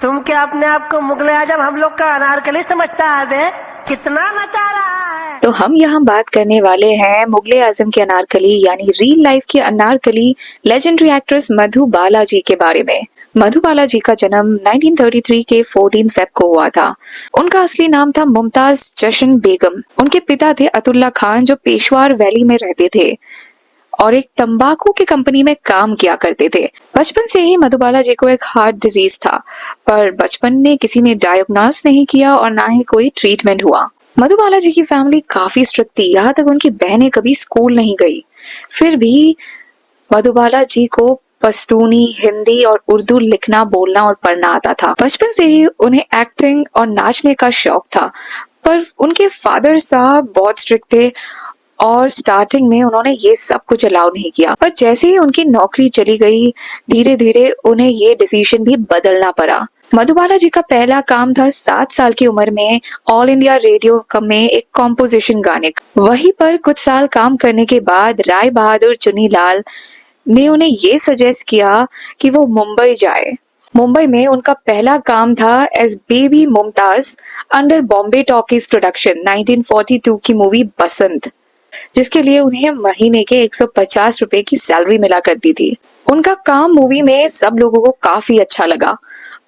तुम क्या अपने आप को मुगल आजम हम लोग का अनारकली समझता है बे? कितना नचा रहा है। तो हम यहाँ बात करने वाले हैं मुगले आजम के अनारकली यानी रियल लाइफ की अनारकली लेजेंडरी एक्ट्रेस मधु बालाजी के बारे में। मधु बालाजी का जन्म 1933 के 14 फेब को हुआ था। उनका असली नाम था मुमताज जशन बेगम। उनके पिता थे अतुल्ला खान जो पेशवार वैली में रहते थे और एक तंबाकू की कंपनी में काम किया करते थे। बचपन से ही मधुबाला जी को एक हार्ट डिजीज था, पर बचपन में किसी ने डायग्नोस नहीं किया और ना ही कोई ट्रीटमेंट हुआ। मधुबाला जी की फैमिली काफी स्ट्रिक्ट थी, यहाँ तक उनकी बहनें कभी स्कूल नहीं गई। फिर भी मधुबाला जी को पश्तूनी, हिंदी और उर्दू लिखना, बोलना और पढ़ना आता था। बचपन से ही उन्हें एक्टिंग और नाचने का शौक था, पर उनके फादर साहब बहुत स्ट्रिक्ट थे और स्टार्टिंग में उन्होंने ये सब कुछ अलाउ नहीं किया। पर जैसे ही उनकी नौकरी चली गई, धीरे धीरे उन्हें ये डिसीजन भी बदलना पड़ा। मधुबाला जी का पहला काम था 7 साल की उम्र में ऑल इंडिया रेडियो में एक कॉम्पोजिशन गाने का। वहीं पर कुछ साल काम करने के बाद राय बहादुर चुनीलाल ने उन्हें ये सजेस्ट किया कि वो मुंबई जाए। मुंबई में उनका पहला काम था as baby Mumtaz under Bombay talkies production 1942 की मूवी बसंत, जिसके लिए उन्हें महीने के 150 रुपए की सैलरी मिला करती थी। उनका काम मूवी में सब लोगों को काफी अच्छा लगा,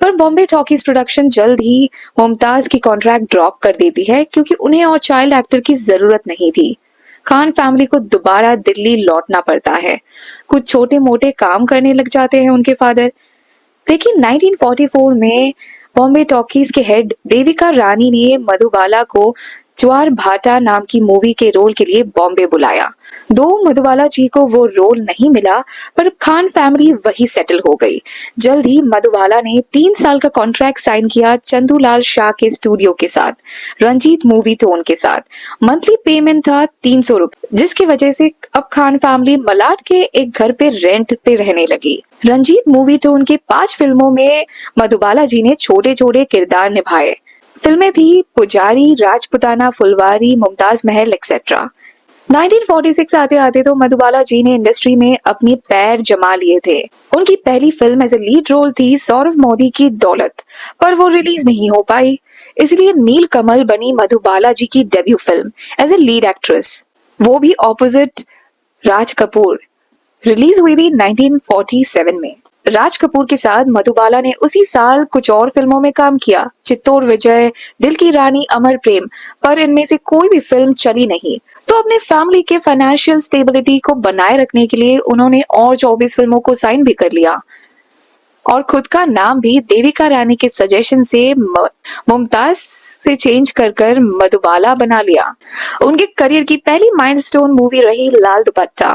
पर बॉम्बे टॉकीज प्रोडक्शन जल्द ही मुमताज की कॉन्ट्रैक्ट ड्रॉप कर देती है क्योंकि उन्हें और चाइल्ड एक्टर की जरूरत नहीं थी। खान फैमिली को दोबारा दिल्ली लौटना पड़ता है। कुछ छोटे मोटे काम करने लग जाते हैं उनके फादर। लेकिन 1944 में बॉम्बे टॉकीज के हेड देविका रानी ने मधुबाला को ज्वार भाटा नाम की मूवी के रोल के लिए बॉम्बे बुलाया। दो मधुबाला जी को वो रोल नहीं मिला, पर खान फैमिली वही सेटल हो गई। जल्द ही मधुबाला ने 3 साल का कॉन्ट्रैक्ट साइन किया चंदूलाल शाह के स्टूडियो के साथ, रंजीत मूवी टोन के साथ। मंथली पेमेंट था 300 रुपए, जिसकी वजह से अब खान फैमिली मलाड के एक घर पे रेंट पे रहने लगी। रंजीत मूवी टोन के 5 फिल्मों में मधुबाला जी ने छोटे छोटे किरदार निभाए। फिल्में थी पुजारी, राजपुताना, फुलवारी, मुमताज महल एक्सेट्रा। 1946 आते आते तो मधुबाला जी ने इंडस्ट्री में अपनी पैर जमा लिए थे। उनकी पहली film as a lead role थी सौरभ मोदी की दौलत, पर वो रिलीज नहीं हो पाई। इसलिए नील कमल बनी मधुबाला जी की debut film as a lead actress, वो भी ऑपोजिट राज कपूर। रिलीज हुई थी 1947 में। राज कपूर के साथ मधुबाला ने उसी साल कुछ और फिल्मों में काम किया, चित्तौड़ विजय, दिल की रानी, अमर प्रेम, पर इनमें से कोई भी फिल्म चली नहीं। तो अपने फैमिली के फाइनेंशियल स्टेबिलिटी को बनाए रखने के लिए उन्होंने और 24 फिल्मों को साइन भी कर लिया और खुद का नाम भी देविका रानी के सजेशन से मुमताज से चेंज कर मधुबाला बना लिया। उनके करियर की पहली माइलस्टोन मूवी रही लाल दुपट्टा।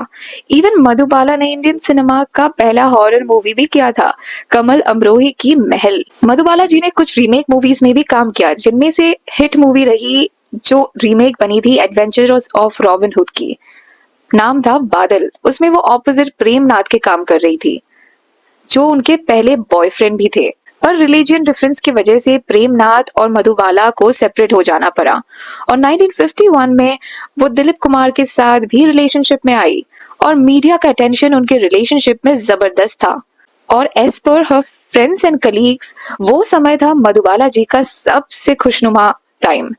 इवन मधुबाला ने इंडियन सिनेमा का पहला हॉरर मूवी भी किया था, कमल अमरोही की महल। मधुबाला जी ने कुछ रीमेक मूवीज में भी काम किया, जिनमें से हिट मूवी रही जो रीमेक बनी थी एडवेंचर्स ऑफ रॉबिन हुड की, नाम था बादल। उसमें वो ऑपोजिट प्रेम नाथ के काम कर रही थी, जो उनके पहले बॉयफ्रेंड भी थे। पर रिलीजियन डिफरेंस की वजह से प्रेमनाथ और मधुबाला को सेपरेट हो जाना पड़ा और 1951 में वो दिलीप कुमार के साथ भी रिलेशनशिप में आई और मीडिया का अटेंशन उनके रिलेशनशिप में जबरदस्त था। और as per her friends and colleagues वो समय था मधुबाला जी का सबसे खुशनुमा टाइम,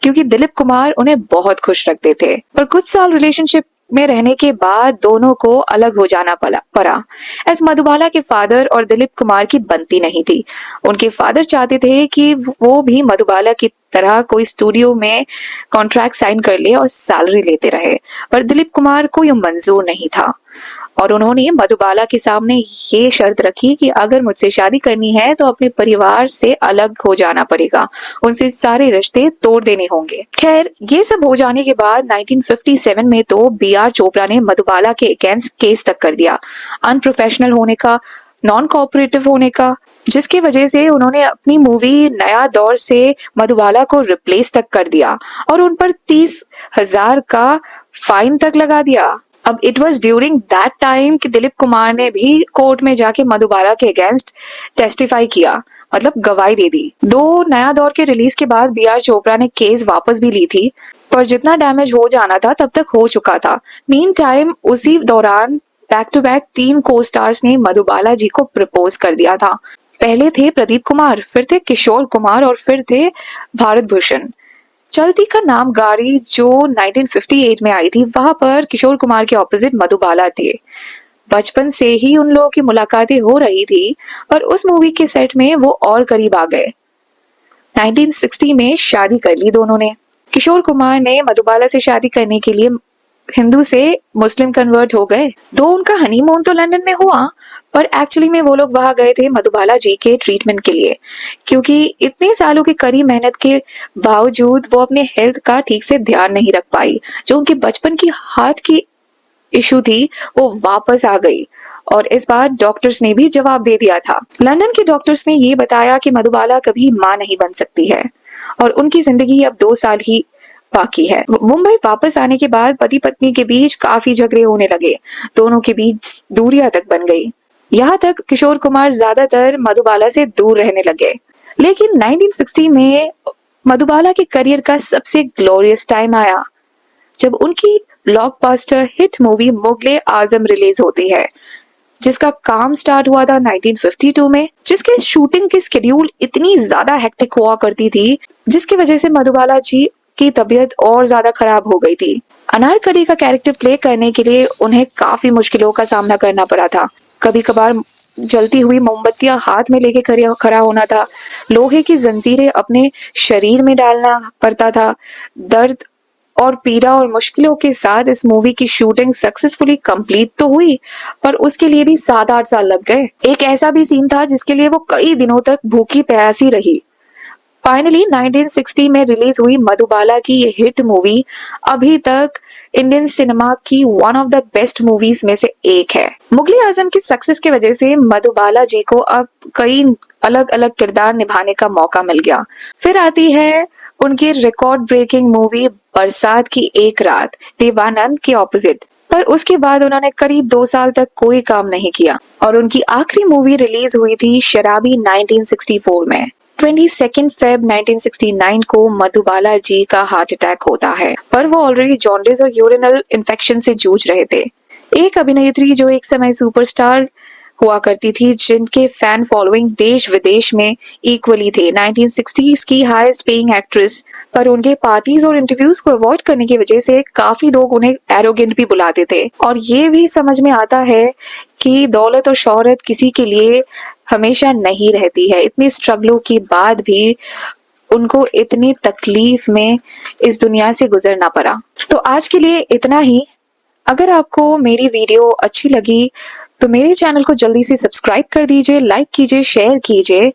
क्योंकि दिलीप कुमार उन्हें बहुत खुश रखते थे। पर कुछ साल रिलेशनशिप में रहने के बाद दोनों को अलग हो जाना पड़ा एज मधुबाला के फादर और दिलीप कुमार की बनती नहीं थी। उनके फादर चाहते थे कि वो भी मधुबाला की तरह कोई स्टूडियो में कॉन्ट्रैक्ट साइन कर ले और सैलरी लेते रहे, पर दिलीप कुमार को यह मंजूर नहीं था और उन्होंने मधुबाला के सामने ये शर्त रखी कि अगर मुझसे शादी करनी है तो अपने परिवार से अलग हो जाना पड़ेगा, उनसे सारे रिश्ते तोड़ देने होंगे। खैर, ये सब हो जाने के बाद 1957 में तो बी.आर. चोपड़ा ने मधुबाला के अगेंस्ट केस तक कर दिया, अनप्रोफेशनल होने का, नॉन कोऑपरेटिव होने का, जिसकी वजह से उन्होंने अपनी मूवी नया दौर से मधुबाला को रिप्लेस तक कर दिया और उन पर 30,000 का फाइन तक लगा दिया। अब it was during that time कि दिलीप कुमार ने भी कोर्ट में जाके मधुबाला के अगेंस्ट टेस्टिफाई किया, मतलब गवाही दे दी। दो नया दौर के रिलीज के बाद बी.आर. चोपड़ा ने केस वापस भी ली थी, पर जितना डैमेज हो जाना था तब तक हो चुका था। मीन टाइम उसी दौरान बैक टू बैक 3 को स्टार्स ने मधुबाला जी को प्रपोज कर दिया था। पहले थे प्रदीप कुमार, फिर थे किशोर कुमार और फिर थे भारत भूषण। चलती का नाम गाड़ी जो 1958 में आई थी, वहां पर किशोर कुमार के ऑपोजिट मधुबाला थे। बचपन से ही उन लोगों की मुलाकातें हो रही थी और उस मूवी के सेट में वो और करीब आ गए। 1960 में शादी कर ली दोनों ने। किशोर कुमार ने मधुबाला से शादी करने के लिए हिंदू से मुस्लिम कन्वर्ट हो गए। तो उनका हनीमून तो लंदन में हुआ, पर एक्चुअली में वो लोग वहां गए थे मधुबाला जी के ट्रीटमेंट के लिए, क्योंकि इतने सालों की कड़ी मेहनत के बावजूद वो अपने हेल्थ का ठीक से ध्यान नहीं रख पाई। जो उनकी बचपन की हार्ट की इशू थी वो वापस आ गई और इस बार डॉक्टर्स ने भी जवाब दे दिया था। लंदन के डॉक्टर्स ने ये बताया कि मधुबाला कभी मां नहीं बन सकती है और उनकी जिंदगी अब 2 साल ही बाकी है। मुंबई वापस आने के बाद पति पत्नी के बीच काफी झगड़े होने लगे, दोनों के बीच दूरियां तक बन गई। यहाँ तक किशोर कुमार ज्यादातर मधुबाला से दूर रहने लगे। लेकिन 1960 में मधुबाला के करियर का सबसे ग्लोरियस टाइम आया, जब उनकी ब्लॉकबस्टर हिट मूवी मुगले आजम रिलीज होती है, जिसका काम स्टार्ट हुआ था 1952 में, जिसके शूटिंग की शेड्यूल इतनी ज्यादा हेक्टिक हुआ करती थी, जिसकी वजह से मधुबाला जी की तबीयत और ज्यादा खराब हो गई थी। अनारकली का कैरेक्टर प्ले करने के लिए उन्हें काफी मुश्किलों का सामना करना पड़ा था। कभी कभार जलती हुई मोमबत्तियां हाथ में लेके खड़ा होना था, लोहे की जंजीरें अपने शरीर में डालना पड़ता था। दर्द और पीड़ा और मुश्किलों के साथ इस मूवी की शूटिंग सक्सेसफुली कंप्लीट तो हुई, पर उसके लिए भी 7-8 साल लग गए। एक ऐसा भी सीन था जिसके लिए वो कई दिनों तक भूखी प्यासी रही। फाइनली 1960 में रिलीज हुई मधुबाला की ये हिट मूवी अभी तक इंडियन सिनेमा की one of the best movies में से एक है। मुगले आजम की सक्सेस की वजह से मधुबाला जी को अब कई अलग अलग किरदार निभाने का मौका मिल गया। फिर आती है उनकी रिकॉर्ड ब्रेकिंग मूवी बरसात की एक रात, देवानंद के ऑपोजिट। पर उसके बाद उन्होंने करीब 2 साल तक कोई काम नहीं किया और उनकी आखिरी मूवी रिलीज हुई थी शराबी 1964 में। 22 फेब 1969 को मधुबाला जी का हार्ट अटैक होता है, पर वो ऑलरेडी जॉन्डिस और यूरिनल इन्फेक्शन से जूझ रहे थे। एक अभिनेत्री जो एक समय सुपरस्टार हुआ करती थी, जिनके फैन फॉलोइंग देश विदेश में इक्वली थे, 1960s की हाईएस्ट पेइंग एक्ट्रेस, पर उनके पार्टीज और इंटरव्यूज को अवॉइड करने की वजह से काफी लोग उन्हें एरोगेंट भी बुलाते थे। और ये भी समझ में आता है कि दौलत और शोहरत किसी के लिए हमेशा नहीं रहती है। इतनी स्ट्रगलों के बाद भी उनको इतनी तकलीफ में इस दुनिया से गुजरना पड़ा। तो आज के लिए इतना ही। अगर आपको मेरी वीडियो अच्छी लगी तो मेरे चैनल को जल्दी से सब्सक्राइब कर दीजिए, लाइक कीजिए, शेयर कीजिए